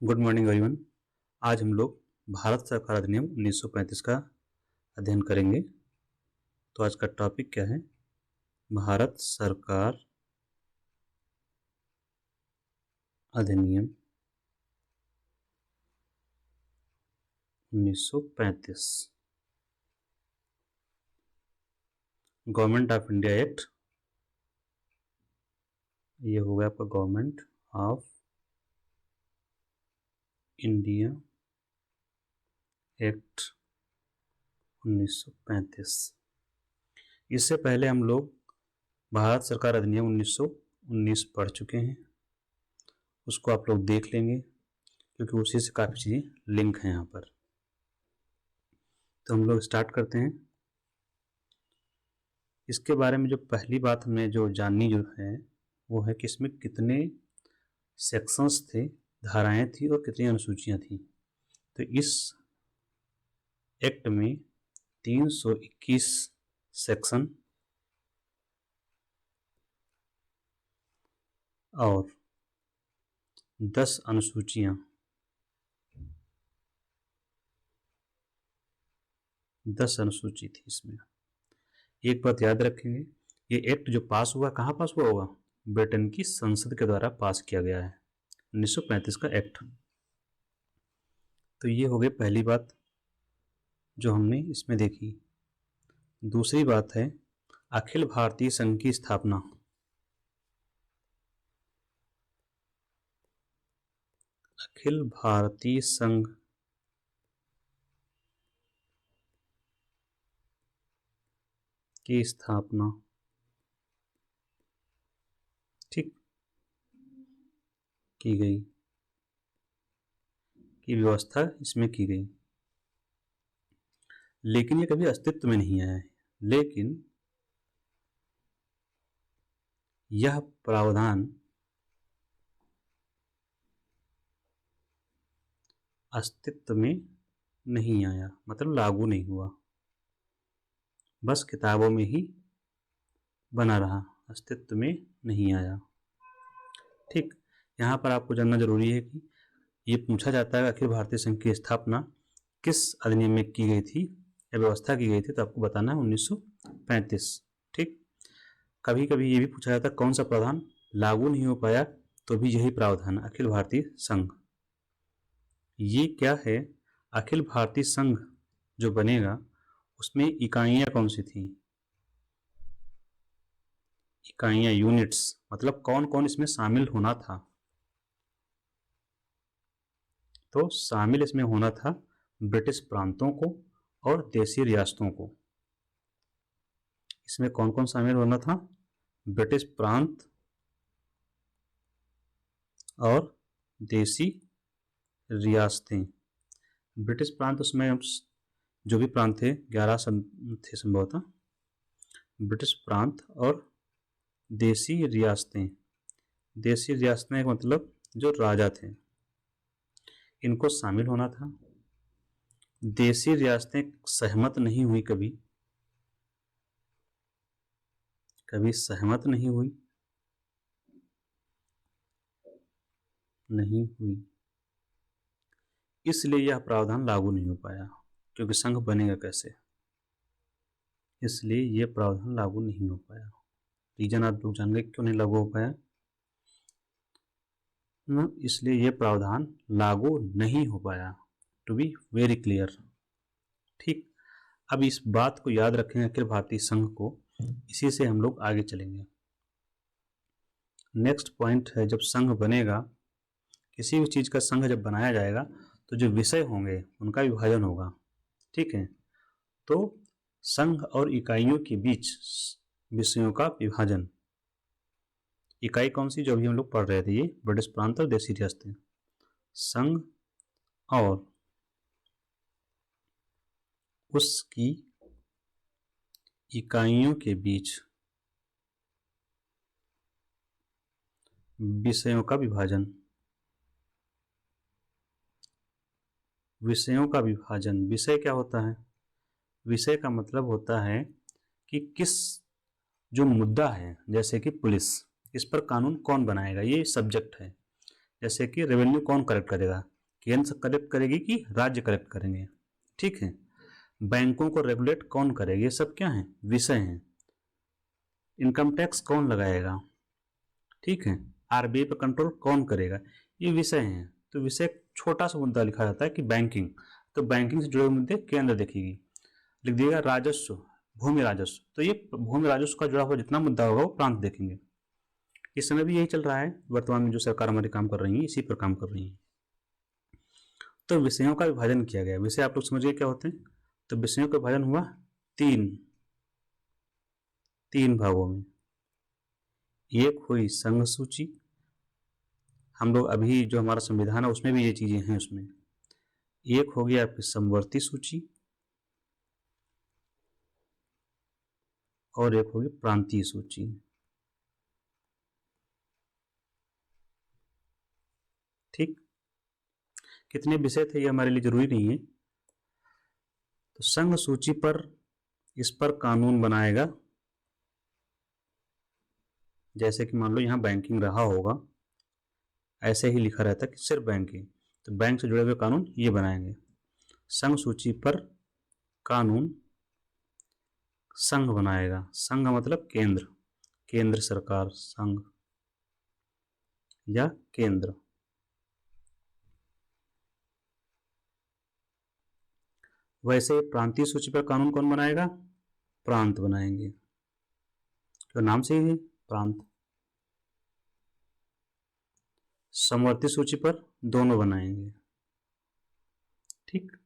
Good morning everyone. आज हम लोग भारत सरकार अधिनियम 1935 का अध्ययन करेंगे। तो आज का टॉपिक क्या है? भारत सरकार अधिनियम 1935। गवर्नमेंट ऑफ इंडिया एक्ट, ये हो गया आपका गवर्नमेंट ऑफ इंडिया एक्ट 1935। इससे पहले हम लोग भारत सरकार अधिनियम 1919 पढ़ चुके हैं, उसको आप लोग देख लेंगे क्योंकि उसी से काफ़ी चीज़ें लिंक हैं यहाँ पर। तो हम लोग स्टार्ट करते हैं। इसके बारे में जो पहली बात हमें जो जाननी जो है वो है कि इसमें कितने सेक्शंस थे, धाराएं थी और कितनी अनुसूचियां थी। तो इस एक्ट में 321 सेक्शन और 10 अनुसूचियां, 10 अनुसूची थी इसमें। एक बात याद रखेंगे, ये एक्ट जो पास हुआ कहाँ पास हुआ होगा? ब्रिटेन की संसद के द्वारा पास किया गया है 1935 का एक्ट। तो ये हो गई पहली बात जो हमने इसमें देखी। दूसरी बात है अखिल भारतीय संघ की स्थापना। अखिल भारतीय संघ की स्थापना, ठीक, की गई, की व्यवस्था इसमें की गई, लेकिन ये कभी अस्तित्व में नहीं आया है। लेकिन यह प्रावधान अस्तित्व में नहीं आया, मतलब लागू नहीं हुआ, बस किताबों में ही बना रहा, अस्तित्व में नहीं आया। ठीक, यहाँ पर आपको जानना जरूरी है कि ये पूछा जाता है अखिल भारतीय संघ की स्थापना किस अधिनियम में की गई थी या व्यवस्था की गई थी, तो आपको बताना है 1935। ठीक, कभी कभी ये भी पूछा जाता है कौन सा प्रावधान लागू नहीं हो पाया, तो भी यही प्रावधान अखिल भारतीय संघ। ये क्या है? अखिल भारतीय संघ जो बनेगा उसमें इकाइयां कौन सी थी? इकाइयां, यूनिट्स, मतलब कौन कौन इसमें शामिल होना था? तो शामिल इसमें होना था ब्रिटिश प्रांतों को और देशी रियासतों को। इसमें कौन कौन शामिल होना था? ब्रिटिश प्रांत और देशी रियासतें। ब्रिटिश प्रांत उसमें जो भी प्रांत थे 11 थे संभवतः, ब्रिटिश प्रांत और देशी रियासतें। देशी रियासतें मतलब जो राजा थे, इनको शामिल होना था। देशी रियासतें सहमत नहीं हुई, कभी सहमत नहीं हुई, इसलिए यह प्रावधान लागू नहीं हो पाया, क्योंकि संघ बनेगा कैसे, इसलिए यह प्रावधान लागू नहीं हो पाया। रीजन आप लोग जान गए क्यों नहीं लागू हो पाया ना, इसलिए यह प्रावधान लागू नहीं हो पाया, टू बी वेरी क्लियर। ठीक, अब इस बात को याद रखें अखिल भारतीय संघ को, इसी से हम लोग आगे चलेंगे। नेक्स्ट पॉइंट है जब संघ बनेगा, किसी भी चीज का संघ जब बनाया जाएगा तो जो विषय होंगे उनका विभाजन होगा। ठीक है, तो संघ और इकाइयों के बीच विषयों का विभाजन। इकाई कौन सी? जो अभी हम लोग पढ़ रहे थे, ये ब्रिटिश प्रांत और देशी रियासतें। संघ और उसकी इकाइयों के बीच विषयों का विभाजन। विषयों का विभाजन, विषय क्या होता है? विषय का मतलब होता है कि किस जो मुद्दा है, जैसे कि पुलिस, इस पर कानून कौन बनाएगा, ये सब्जेक्ट है। जैसे कि रेवेन्यू कौन कलेक्ट करेगा, केंद्र कलेक्ट करेगी कि राज्य कलेक्ट करेंगे, ठीक है। बैंकों को रेगुलेट कौन करेगा, ये सब क्या है, विषय हैं। इनकम टैक्स कौन लगाएगा, ठीक है। आरबीआई पर कंट्रोल कौन करेगा, ये विषय हैं। तो विषय छोटा सा मुद्दा लिखा जाता है कि बैंकिंग, तो बैंकिंग से जुड़े हुए मुद्दे केंद्र देखेगी। लिख दिएगा राजस्व, भूमि राजस्व, तो ये भूमि राजस्व का जुड़ा हुआ जितना मुद्दा होगा वो प्रांत देखेंगे। इस समय भी यही चल रहा है, वर्तमान में जो सरकार हमारी काम कर रही है इसी पर काम कर रही है। तो विषयों का विभाजन किया गया। विषय आप लोग समझिए क्या होते हैं। तो विषयों का विभाजन हुआ तीन भागों में। एक हुई संघ सूची, हम लोग अभी जो हमारा संविधान है उसमें भी ये चीजें हैं उसमें। एक हो गया आपकी समवर्ती सूची और एक होगी प्रांतीय सूची, ठीक। कितने विषय थे ये हमारे लिए जरूरी नहीं है। तो संघ सूची पर, इस पर कानून बनाएगा। जैसे कि मान लो यहां बैंकिंग रहा होगा, ऐसे ही लिखा रहता कि सिर्फ बैंकिंग, तो बैंक से जुड़े हुए कानून ये बनाएंगे। संघ सूची पर कानून संघ बनाएगा। संघ मतलब केंद्र, केंद्र सरकार, संघ या केंद्र। वैसे प्रांतीय सूची पर कानून कौन बनाएगा, प्रांत बनाएंगे, तो नाम से ही है प्रांत। समवर्ती सूची पर दोनों बनाएंगे, ठीक।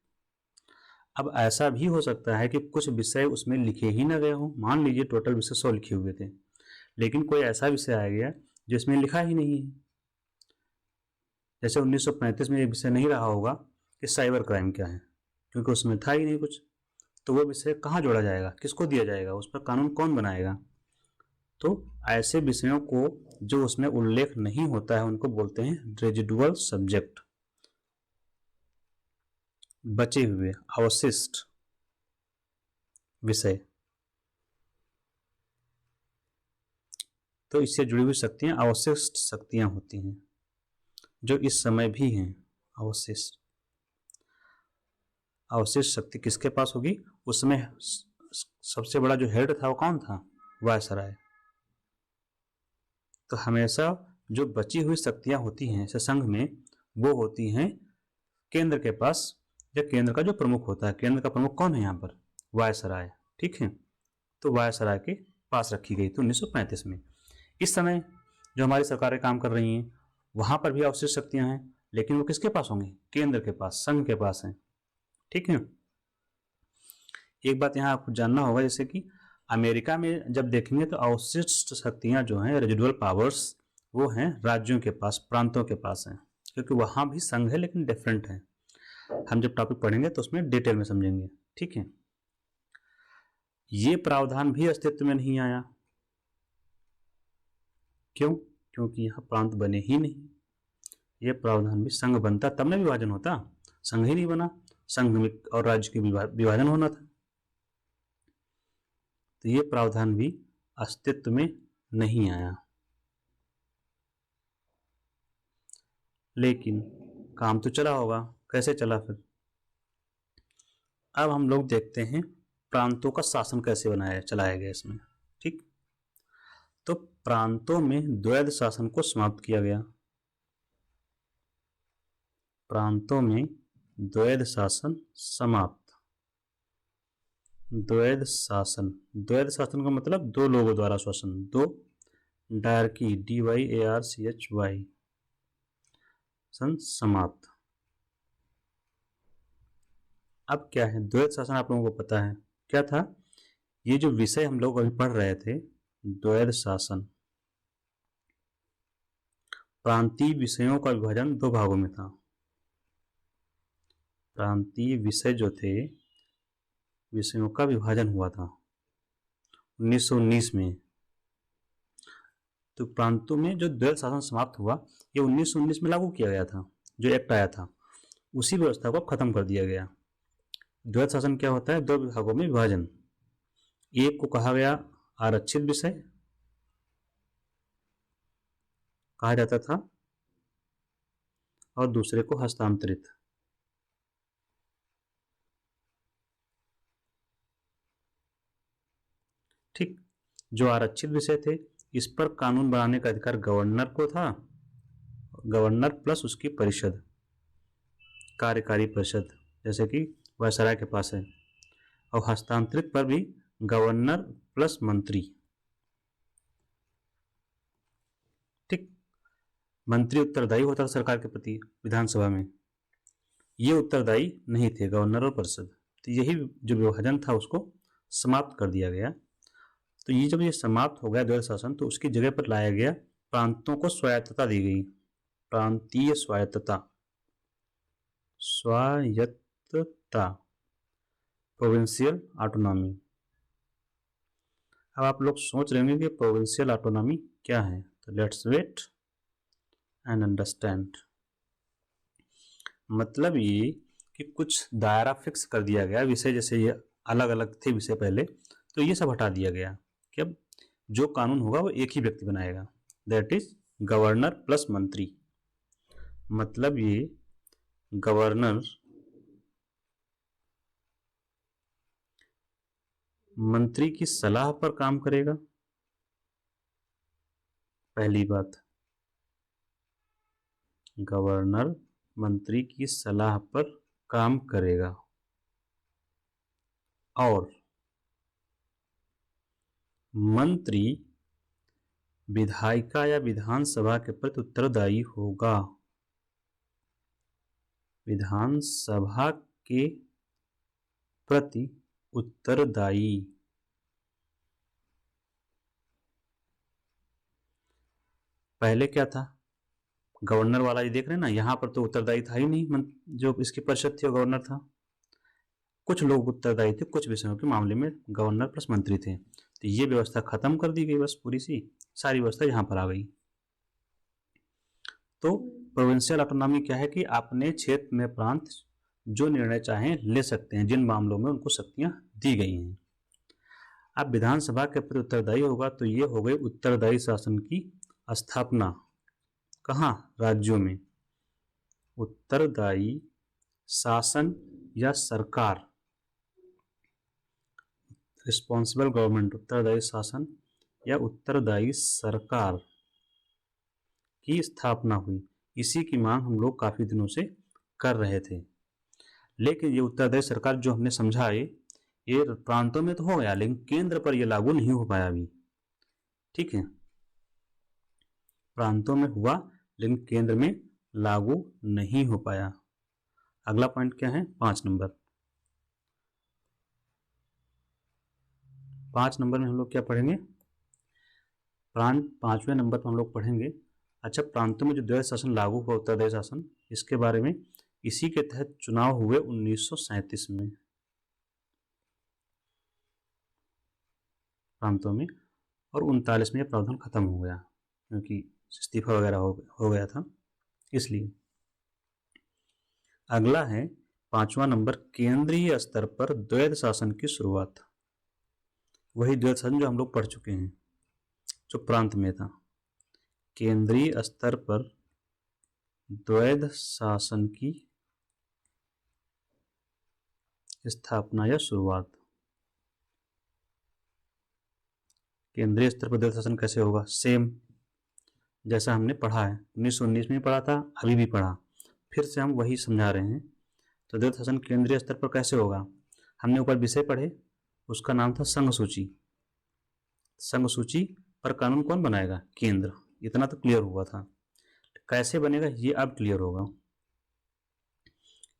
अब ऐसा भी हो सकता है कि कुछ विषय उसमें लिखे ही ना गए हो। मान लीजिए टोटल विषय 100 लिखे हुए थे, लेकिन कोई ऐसा विषय आ गया जिसमें लिखा ही नहीं है। जैसे 1935 में ये विषय नहीं रहा होगा कि साइबर क्राइम क्या है, क्योंकि उसमें था ही नहीं कुछ। तो वो विषय कहाँ जोड़ा जाएगा, किसको दिया जाएगा, उस पर कानून कौन बनाएगा। तो ऐसे विषयों को जो उसमें उल्लेख नहीं होता है उनको बोलते हैं रेजिडुअल सब्जेक्ट, बचे हुए अवशिष्ट विषय। तो इससे जुड़ी हुई शक्तियां अवशिष्ट शक्तियां होती हैं, जो इस समय भी हैं अवशिष्ट। अवशिष्ट शक्ति किसके पास होगी, उसमें सबसे बड़ा जो हेड था वो कौन था, वायसराय। तो हमेशा जो बची हुई शक्तियां होती हैं ऐसे संघ में, वो होती हैं केंद्र के पास, या केंद्र का जो प्रमुख होता है। केंद्र का प्रमुख कौन है यहाँ पर, वायसराय, ठीक है। तो वायसराय के पास रखी गई थी 1935 में। इस समय जो हमारी सरकारें काम कर रही हैं वहां पर भी अवशिष्ट शक्तियां हैं, लेकिन वो किसके पास होंगी, केंद्र के पास, संघ के पास हैं, ठीक है। एक बात यहाँ आपको जानना होगा, जैसे कि अमेरिका में जब देखेंगे तो अवशिष्ट शक्तियां जो हैं, रेजिडुअल पावर्स, वो हैं राज्यों के पास, प्रांतों के पास हैं, क्योंकि वहां भी संघ है लेकिन डिफरेंट है। हम जब टॉपिक पढ़ेंगे तो उसमें डिटेल में समझेंगे, ठीक है। ये प्रावधान भी अस्तित्व में नहीं आया, क्यों, क्योंकि यहाँ प्रांत बने ही नहीं। ये प्रावधान भी, संघ बनता तब ना विभाजन होता, संघ ही नहीं बना, संघ में और राज्य के विभाजन होना था। तो ये प्रावधान भी अस्तित्व में नहीं आया, लेकिन काम तो चला होगा। कैसे चला फिर, अब हम लोग देखते हैं प्रांतों का शासन कैसे चलाया गया इसमें, ठीक। तो प्रांतों में द्वैध शासन को समाप्त किया गया। प्रांतों में द्वैध शासन समाप्त। द्वैध शासन, द्वैध शासन का मतलब दो लोगों द्वारा शासन, दो, डायरकी, DYARCHY, सन समाप्त। अब क्या है द्वैध शासन, आप लोगों को पता है क्या था। ये जो विषय हम लोग अभी पढ़ रहे थे, द्वैध शासन, प्रांतीय विषयों का विभाजन दो भागों में था। प्रांतीय विषय जो थे, विषयों का विभाजन हुआ था 1919 में। तो प्रांतों में जो द्वैध शासन समाप्त हुआ, ये 1919 में लागू किया गया था। जो एक्ट आया था उसी व्यवस्था को खत्म कर दिया गया। द्वैध शासन क्या होता है, दो विभागों में विभाजन। एक को कहा गया आरक्षित विषय, कहा जाता था, और दूसरे को हस्तांतरित। ठीक, जो आरक्षित विषय थे इस पर कानून बनाने का अधिकार गवर्नर को था, गवर्नर प्लस उसकी परिषद, कार्यकारी परिषद, जैसे कि वायसराय के पास है। और हस्तांतरित पर भी गवर्नर प्लस मंत्री। ठीक, मंत्री उत्तरदायी होता था सरकार के प्रति विधानसभा में, ये उत्तरदायी नहीं थे गवर्नर और परिषद। तो यही जो विभाजन था उसको समाप्त कर दिया गया। तो ये जब ये समाप्त हो गया द्वैध शासन, तो उसकी जगह पर लाया गया प्रांतों को स्वायत्तता दी गई, प्रांतीय स्वायत्तता, स्वायत्तता, प्रोविंशियल ऑटोनॉमी। अब आप लोग सोच रहे होंगे कि प्रोविंशियल ऑटोनॉमी क्या है, तो लेट्स वेट एंड अंडरस्टैंड। मतलब ये कि कुछ दायरा फिक्स कर दिया गया, विषय जैसे ये अलग अलग थे विषय पहले, तो ये सब हटा दिया गया कि अब जो कानून होगा वो एक ही व्यक्ति बनाएगा, दैट इज गवर्नर प्लस मंत्री। मतलब ये गवर्नर मंत्री की सलाह पर काम करेगा, पहली बात, गवर्नर मंत्री की सलाह पर काम करेगा। और मंत्री विधायिका या विधानसभा के प्रति उत्तरदायी होगा, विधानसभा के प्रति उत्तरदायी। पहले क्या था, गवर्नर वाला ये देख रहे हैं ना, यहां पर तो उत्तरदायी था ही नहीं, जो इसकी परिषद थी वो गवर्नर था। कुछ लोग उत्तरदायी थे कुछ विषयों के मामले में, गवर्नर प्लस मंत्री थे। तो ये व्यवस्था खत्म कर दी गई, बस पूरी सी सारी व्यवस्था यहां पर आ गई। तो प्रोविंशियल ऑटोनॉमी क्या है कि अपने क्षेत्र में प्रांत जो निर्णय चाहें ले सकते हैं, जिन मामलों में उनको शक्तियां दी गई हैं। अब विधानसभा के प्रति उत्तरदायी होगा, तो ये हो गई उत्तरदायी शासन की स्थापना। कहाँ, राज्यों में उत्तरदायी शासन या सरकार, रिस्पॉन्सिबल गवर्नमेंट, उत्तरदायी शासन या उत्तरदायी सरकार की स्थापना हुई। इसी की मांग हम लोग काफी दिनों से कर रहे थे। लेकिन ये उत्तरदायी सरकार जो हमने समझा, ये प्रांतों में तो हो गया, लेकिन केंद्र पर ये लागू नहीं हो पाया अभी। ठीक है, प्रांतों में हुआ लेकिन केंद्र में लागू नहीं हो पाया। अगला पॉइंट क्या है, 5 नंबर। 5 नंबर में हम लोग क्या पढ़ेंगे, प्रांत 5वें नंबर पर हम लोग पढ़ेंगे। अच्छा, प्रांतों में जो द्वैध शासन लागू हुआ, उत्तरदायी शासन, इसके बारे में। इसी के तहत चुनाव हुए 1937 में प्रांतों में, और 39 में यह प्रावधान खत्म हो गया क्योंकि इस्तीफा वगैरह हो गया था, इसलिए। अगला है 5वां नंबर, केंद्रीय स्तर पर द्वैध शासन की शुरुआत। वही द्वैध शासन जो हम लोग पढ़ चुके हैं, जो प्रांत में था। केंद्रीय स्तर पर द्वैध शासन की स्थापना या शुरुआत। केंद्रीय स्तर पर द्वैध शासन कैसे होगा, सेम जैसा हमने पढ़ा है, 1919 में पढ़ा था, अभी भी पढ़ा, फिर से हम वही समझा रहे हैं। तो द्वैध शासन केंद्रीय स्तर पर कैसे होगा, हमने ऊपर विषय पढ़े, उसका नाम था संघ सूची। संघ सूची पर कानून कौन बनाएगा, केंद्र। इतना तो क्लियर हुआ था, कैसे बनेगा ये अब क्लियर होगा।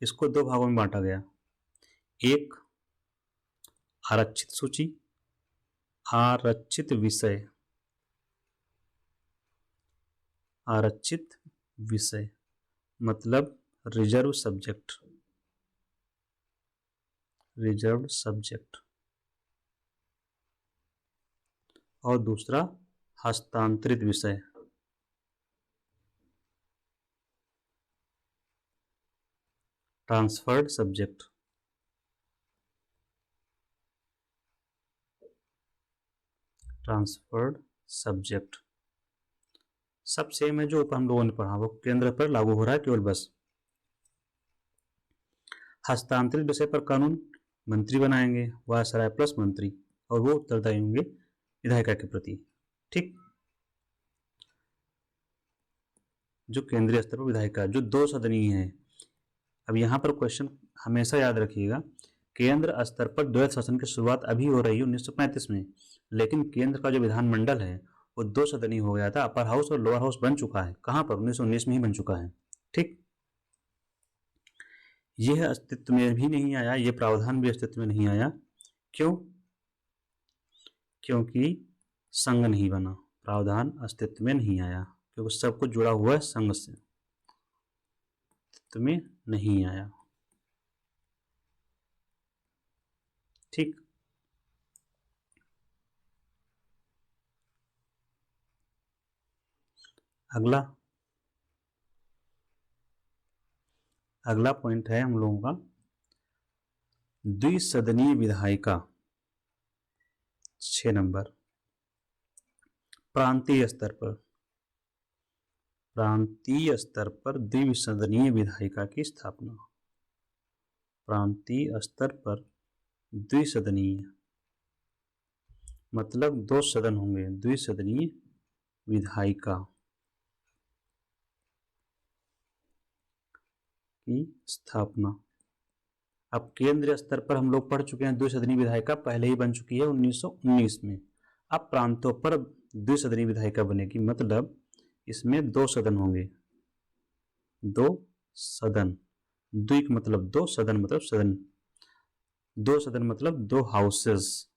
इसको 2 भागों में बांटा गया, एक आरक्षित सूची, आरक्षित विषय, आरक्षित विषय मतलब रिजर्व सब्जेक्ट, रिजर्व सब्जेक्ट। और दूसरा हस्तांतरित विषय, ट्रांसफर्ड सब्जेक्ट। Transferred subject. सब सेम है जो ऊपर हम लोगों ने पढ़ा, वो केंद्र पर लागू हो रहा है केवल बस। हस्तांतरित विषय पर कानून मंत्री बनाएंगे, वायसराय प्लस मंत्री, और वो उत्तरदायी होंगे विधायिका के प्रति। ठीक, जो केंद्रीय स्तर पर विधायिका जो 2 सदनीय है। अब यहाँ पर क्वेश्चन हमेशा याद रखिएगा, केंद्र स्तर पर द्वैध शासन की शुरुआत अभी हो रही है 1935 में, लेकिन केंद्र का जो विधानमंडल है वो 2 सदनीय हो गया था। अपर हाउस और लोअर हाउस बन चुका है, कहाँ पर 1919 में ही बन चुका है। ठीक, यह अस्तित्व में भी नहीं आया, ये प्रावधान भी अस्तित्व में नहीं आया। क्यों? क्योंकि संघ नहीं बना, प्रावधान अस्तित्व में नहीं आया, क्योंकि सब कुछ जुड़ा हुआ है संघ से, अस्तित्व में नहीं आया। ठीक, अगला पॉइंट है हम लोगों का द्विसदनीय विधायिका। 6 नंबर, प्रांतीय स्तर पर द्विसदनीय विधायिका की स्थापना। प्रांतीय स्तर पर द्विसदनीय मतलब 2 सदन होंगे, द्विसदनीय विधायिका की स्थापना। अब केंद्रीय स्तर पर हम लोग पढ़ चुके हैं, द्विसदनीय विधायिका पहले ही बन चुकी है 1919 में। अब प्रांतों पर द्विसदनीय विधायिका बनेगी, मतलब इसमें 2 सदन होंगे, 2 सदन, द्वि मतलब 2, सदन मतलब सदन, 2 सदन मतलब 2 हाउसेस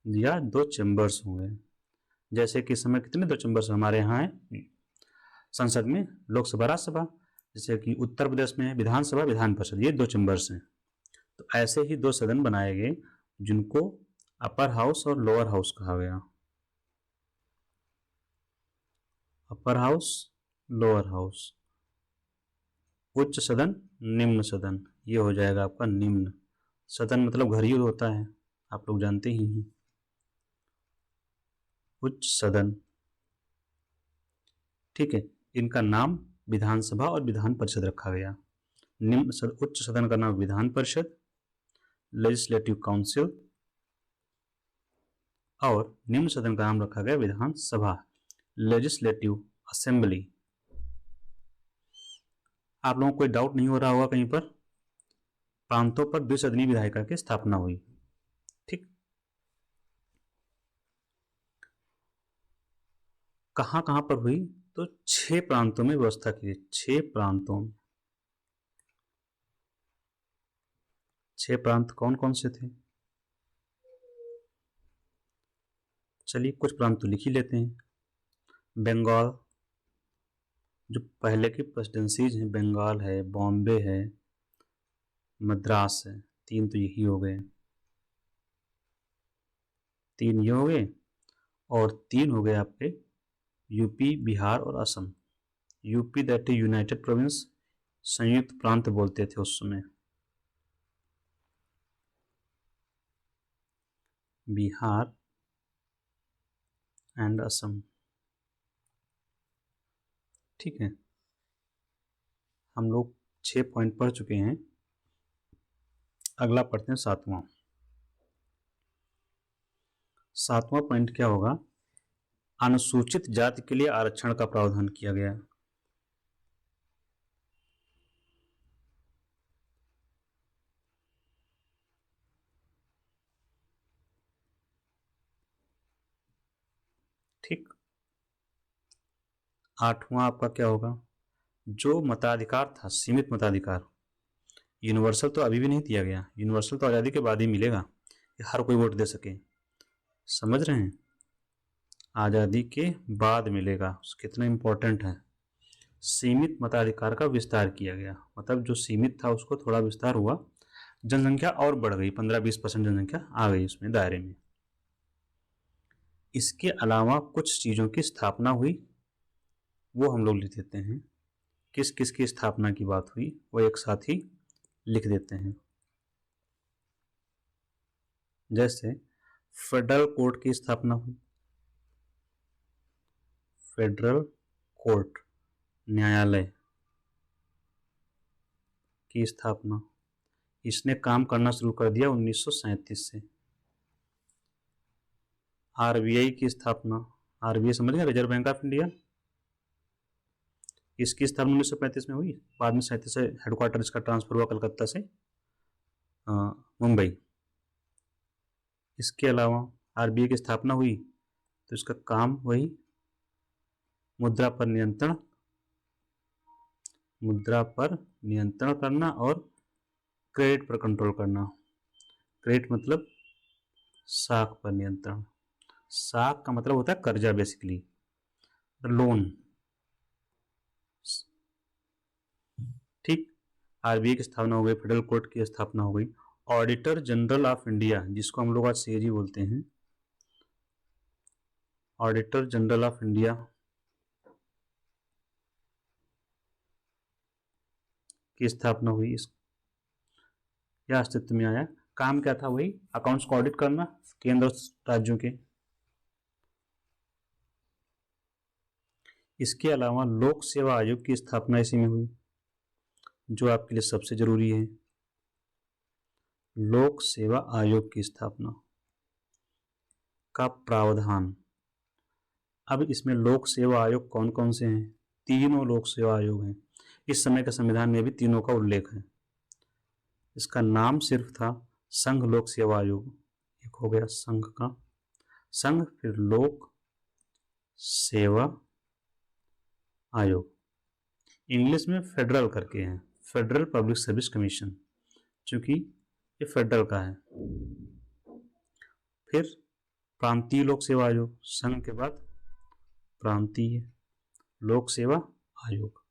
या 2 चैम्बर्स होंगे। जैसे कि इस समय कितने 2 चैम्बर्स हमारे यहाँ है संसद में, लोकसभा राज्यसभा, जैसे कि उत्तर प्रदेश में विधानसभा विधान परिषद, ये 2 चैम्बर्स हैं। तो ऐसे ही 2 सदन बनाए गए जिनको अपर हाउस और लोअर हाउस कहा गया। अपर हाउस, लोअर हाउस, उच्च सदन, निम्न सदन, ये हो जाएगा आपका निम्न सदन, मतलब घर ही होता है, आप लोग जानते ही हैं। उच्च सदन, ठीक है, इनका नाम विधानसभा और विधान परिषद रखा गया। उच्च सदन का नाम विधान परिषद, लेजिस्लेटिव काउंसिल, और निम्न सदन का नाम रखा गया विधानसभा, लेजिस्लेटिव असेंबली। आप लोगों को कोई डाउट नहीं हो रहा होगा कहीं पर? प्रांतों पर द्विसदनीय विधायिका की स्थापना हुई। ठीक, कहां कहां पर हुई? तो 6 प्रांतों में व्यवस्था की गई, 6 प्रांतों में। 6 प्रांत कौन कौन से थे? चलिए कुछ प्रांत तो लिख ही लेते हैं। बंगाल, जो पहले की प्रेसिडेंसीज हैं, बंगाल है, बॉम्बे है, मद्रास है, 3 तो यही हो गए, 3 ये हो गए, और 3 हो गए आपके यूपी, बिहार और Assam. UP that is United province, संयुक्त प्रांत बोलते थे उस समय। बिहार एंड असम, ठीक है। हम लोग 6 पॉइंट पढ़ चुके हैं। अगला पढ़ते हैं 7वां। 7वां पॉइंट क्या होगा? अनुसूचित जाति के लिए आरक्षण का प्रावधान किया गया। ठीक, 8वां आपका क्या होगा? जो मताधिकार था, सीमित मताधिकार, यूनिवर्सल तो अभी भी नहीं दिया गया, यूनिवर्सल तो आज़ादी के बाद ही मिलेगा कि हर कोई वोट दे सके, समझ रहे हैं? आज़ादी के बाद मिलेगा, कितना इंपॉर्टेंट है। सीमित मताधिकार का विस्तार किया गया, मतलब जो सीमित था उसको थोड़ा विस्तार हुआ, जनसंख्या और बढ़ गई, 15-20% जनसंख्या आ गई उसमें दायरे में। इसके अलावा कुछ चीज़ों की स्थापना हुई, वो हम लोग लिख देते हैं। किस किस की स्थापना की बात हुई वो एक साथ ही लिख देते हैं। जैसे फेडरल कोर्ट की स्थापना हुई, फेडरल कोर्ट, न्यायालय की स्थापना। इसने काम करना शुरू कर दिया 1937 से। आरबीआई की स्थापना, आरबीआई समझ गए, रिजर्व बैंक ऑफ इंडिया। इसकी स्थापना 1935 में हुई। बाद में 37 से हेडक्वार्टर इसका ट्रांसफर हुआ कलकत्ता से मुंबई। इसके अलावा आरबीआई की स्थापना हुई तो इसका काम वही मुद्रा पर नियंत्रण करना और क्रेडिट पर कंट्रोल करना। क्रेडिट मतलब साख पर नियंत्रण। साख का मतलब होता है कर्जा, बेसिकली लोन। ठीक। आरबीआई की स्थापना हो गई, फेडरल कोर्ट की स्थापना हो गई। ऑडिटर जनरल ऑफ इंडिया, जिसको हम लोग आज सीएजी बोलते हैं, ऑडिटर जनरल ऑफ इंडिया की स्थापना हुई। यह अस्तित्व में आया। काम क्या था? वही अकाउंट्स को ऑडिट करना केंद्र और राज्यों के। इसके अलावा लोक सेवा आयोग की स्थापना इसी में हुई, जो आपके लिए सबसे जरूरी है। लोक सेवा आयोग की स्थापना का प्रावधान। अब इसमें लोक सेवा आयोग कौन कौन से हैं? तीनों लोक सेवा आयोग हैं। इस समय के संविधान में भी तीनों का उल्लेख है। इसका नाम सिर्फ था संघ लोक सेवा आयोग। एक हो गया संघ का, संघ, फिर लोक सेवा आयोग। इंग्लिश में फेडरल करके है, फेडरल पब्लिक सर्विस कमीशन, चूंकि ये फेडरल का है। फिर प्रांतीय लोक सेवा आयोग, संघ के बाद प्रांतीय लोक सेवा आयोग।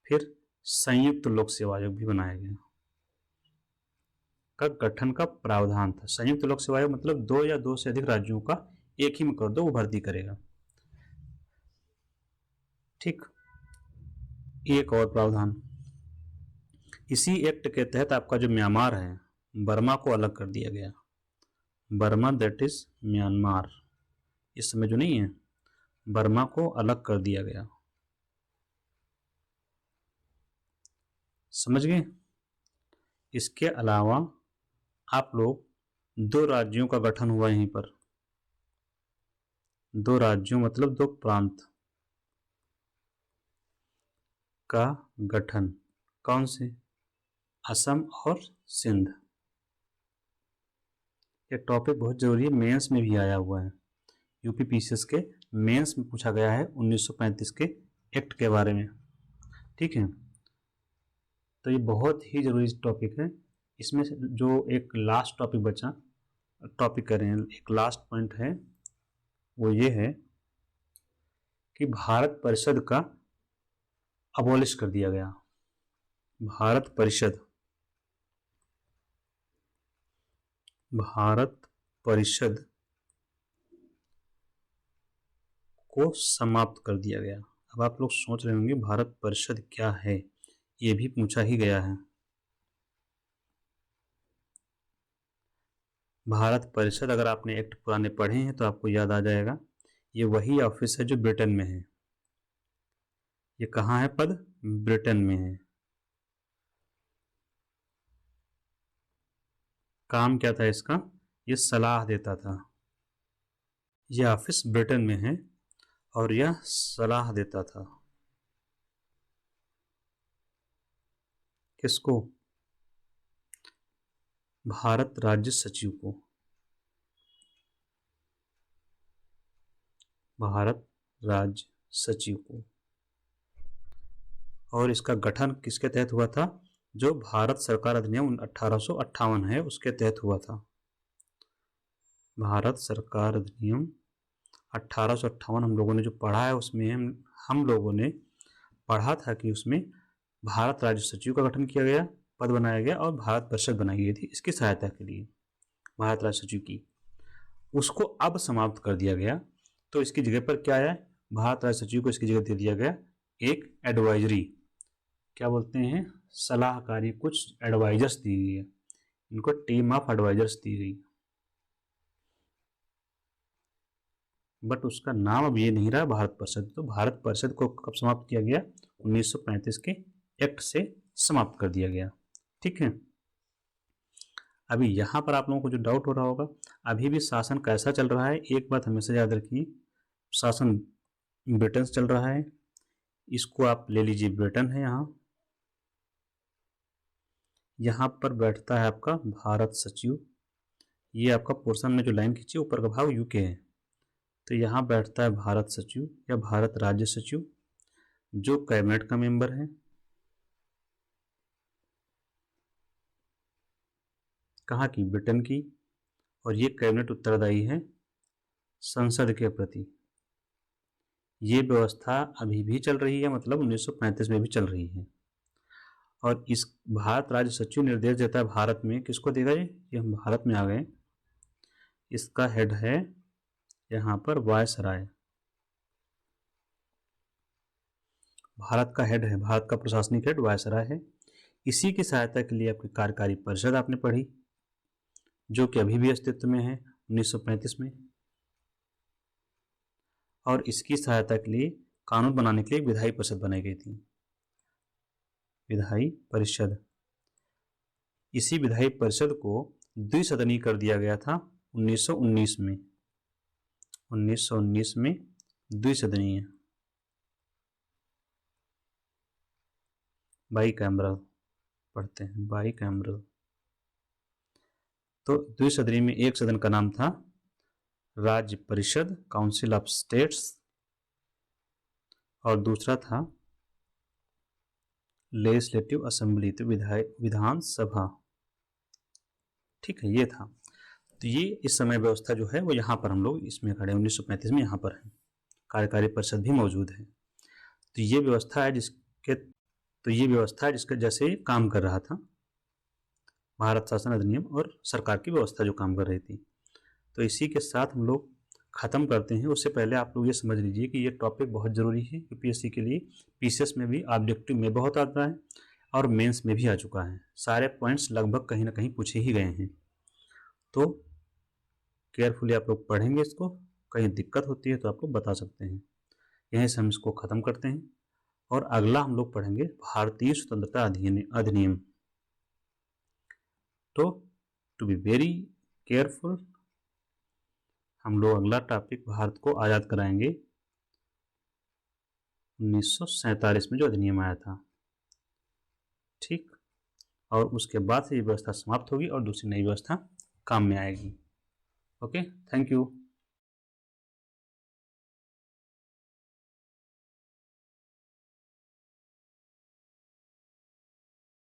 फिर संयुक्त लोक सेवा आयोग भी बनाया गया, का गठन का प्रावधान था। संयुक्त लोक सेवा आयोग मतलब 2 या 2 से अधिक राज्यों का एक ही में कर दो, वो भर्ती करेगा। ठीक। एक और प्रावधान, इसी एक्ट के तहत आपका जो म्यांमार है, बर्मा को अलग कर दिया गया। बर्मा, दैट इज म्यांमार, इस समय जो नहीं है, बर्मा को अलग कर दिया गया। समझ गए? इसके अलावा आप लोग 2 राज्यों का गठन हुआ यहीं पर। 2 राज्यों मतलब 2 प्रांत का गठन। कौन से? असम और सिंध। ये टॉपिक बहुत जरूरी है, मेंस में भी आया हुआ है। यूपीपीसीएस के मेंस में पूछा गया है 1935 के एक्ट के बारे में। ठीक है, तो ये बहुत ही जरूरी टॉपिक है। इसमें जो एक लास्ट टॉपिक बचा, टॉपिक करें, एक लास्ट पॉइंट है, वो ये है कि भारत परिषद का अबॉलिश कर दिया गया। भारत परिषद को समाप्त कर दिया गया। अब आप लोग सोच रहे होंगे भारत परिषद क्या है, ये भी पूछा ही गया है। भारत परिषद, अगर आपने एक्ट पुराने पढ़े हैं तो आपको याद आ जाएगा, ये वही ऑफिस है जो ब्रिटेन में है। ये कहाँ है पद? ब्रिटेन में है। काम क्या था इसका? ये सलाह देता था। ये ऑफिस ब्रिटेन में है और यह सलाह देता था। किसको? भारत राज्य सचिव को। भारत राज्य सचिव को। और इसका गठन किसके तहत हुआ था? जो भारत सरकार अधिनियम 1858 है उसके तहत हुआ था। भारत सरकार अधिनियम 1858 हम लोगों ने जो पढ़ा है उसमें हम लोगों ने पढ़ा था कि उसमें भारत राज्य सचिव का गठन किया गया, पद बनाया गया और भारत परिषद बनाई गई थी इसकी सहायता के लिए, भारत राज्य सचिव की। उसको अब समाप्त कर दिया गया, तो इसकी जगह पर क्या आया? भारत राज्य सचिव को इसकी जगह दे दिया गया एक एडवाइजरी, क्या बोलते हैं, सलाहकारी, कुछ एडवाइजर्स दी गई है इनको, टीम ऑफ एडवाइजर्स दी गई। बट उसका नाम अब ये नहीं रहा भारत परिषद। तो भारत परिषद को कब समाप्त किया गया? 1935 के एक्ट से समाप्त कर दिया गया। ठीक है। अभी यहाँ पर आप लोगों को जो डाउट हो रहा होगा, अभी भी शासन कैसा चल रहा है, एक बात हमेशा याद रखिए, शासन ब्रिटेन से चल रहा है। इसको आप ले लीजिए, ब्रिटेन है यहाँ पर बैठता है आपका भारत सचिव। ये आपका पोर्शन में जो लाइन खींची ऊपर का भाग यूके है, तो यहाँ बैठता है भारत सचिव या भारत राज्य सचिव, जो कैबिनेट का मेंबर है। कहाँ की? ब्रिटेन की। और ये कैबिनेट उत्तरदायी है संसद के प्रति। ये व्यवस्था अभी भी चल रही है, मतलब 1935 में भी चल रही है। और इस भारत राज्य सचिव निर्देश देता है भारत में, किसको देगा ये हम भारत में आ गए। इसका हेड है यहाँ पर वायसराय। भारत का हेड है, भारत का प्रशासनिक हेड वायसराय है। इसी की सहायता के लिए आपकी कार्यकारी परिषद आपने पढ़ी, जो कि अभी भी अस्तित्व में है 1935 में। और इसकी सहायता के लिए कानून बनाने के लिए विधायी परिषद बनाई गई थी, विधायी परिषद। इसी विधायी परिषद को द्विसदनीय कर दिया गया था 1919 में। 1919 में द्विसदनीय, बाई कैमरल पढ़ते हैं, बाई कैमरल। तो द्विसदनीय में एक सदन का नाम था राज्य परिषद, काउंसिल ऑफ स्टेट्स, और दूसरा था लेजिस्लेटिव असेंबली, तो विधान सभा। ठीक है, ये था। तो ये इस समय व्यवस्था जो है वो यहाँ पर हम लोग इसमें खड़े 1935 में यहाँ पर है। कार्यकारी परिषद भी मौजूद है। तो ये व्यवस्था है जिसके जैसे काम कर रहा था भारत शासन अधिनियम और सरकार की व्यवस्था जो काम कर रही थी। तो इसी के साथ हम लोग ख़त्म करते हैं। उससे पहले आप लोग ये समझ लीजिए कि ये टॉपिक बहुत ज़रूरी है यूपीएससी के लिए। पीसीएस में भी, ऑब्जेक्टिव में बहुत आता है और मेंस में भी आ चुका है। सारे पॉइंट्स लगभग कहीं ना कहीं पूछे ही गए हैं। तो केयरफुली आप लोग पढ़ेंगे इसको, कहीं दिक्कत होती है तो आप लोग बता सकते हैं। यहीं से हम इसको ख़त्म करते हैं और अगला हम लोग पढ़ेंगे भारतीय स्वतंत्रता अधिनियम। तो टू बी वेरी केयरफुल, हम लोग अगला टॉपिक भारत को आज़ाद कराएंगे 1947 में जो अधिनियम आया था। ठीक, और उसके बाद से ये व्यवस्था समाप्त होगी और दूसरी नई व्यवस्था काम में आएगी। Okay, thank you.